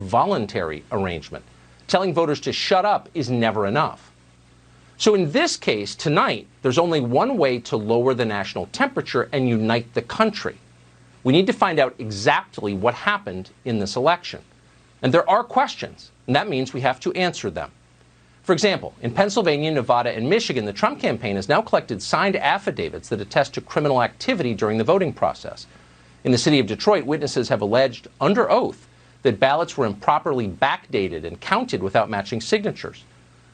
voluntary arrangement. Telling voters to shut up is never enough. So in this case, tonight, there's only one way to lower the national temperature and unite the country. We need to find out exactly what happened in this election. And there are questions, and that means we have to answer them. For example, in Pennsylvania, Nevada, and Michigan, the Trump campaign has now collected signed affidavits that attest to criminal activity during the voting process. In the city of Detroit, witnesses have alleged under oath that ballots were improperly backdated and counted without matching signatures.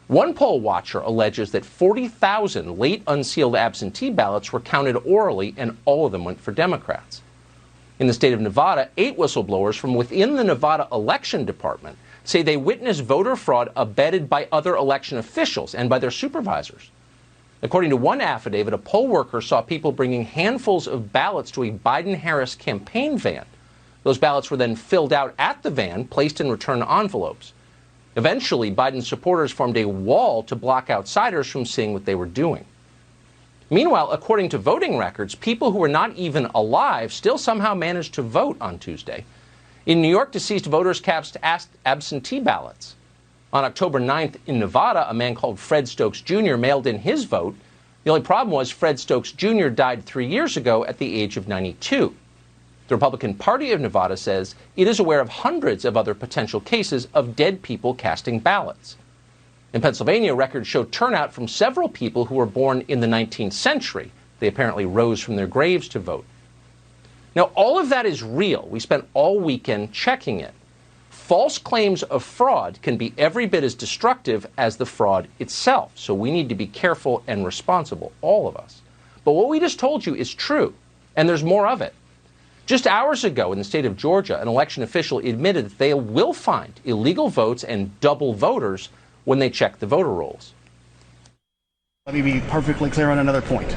One poll watcher alleges that 40,000 late unsealed absentee ballots were counted orally, and all of them went for Democrats. In the state of Nevada, 8 whistleblowers from within the Nevada Election Department say they witnessed voter fraud abetted by other election officials and by their supervisors. According to one affidavit, a poll worker saw people bringing handfuls of ballots to a Biden-Harris campaign van. Those ballots were then filled out at the van, placed in return envelopes. Eventually, Biden's supporters formed a wall to block outsiders from seeing what they were doing. Meanwhile, according to voting records, people who were not even alive still somehow managed to vote on Tuesday. In New York, deceased voters cast absentee ballots. On October 9th in Nevada, a man called Fred Stokes Jr. mailed in his vote. The only problem was Fred Stokes Jr. died 3 years ago at the age of 92. The Republican Party of Nevada says it is aware of hundreds of other potential cases of dead people casting ballots. In Pennsylvania, records show turnout from several people who were born in the 19th century. They apparently rose from their graves to vote. Now, all of that is real. We spent all weekend checking it. False claims of fraud can be every bit as destructive as the fraud itself, so we need to be careful and responsible, all of us. But what we just told you is true, and there's more of it. Just hours ago in the state of Georgia, an election official admitted that they will find illegal votes and double voters when they check the voter rolls. Let me be perfectly clear on another point.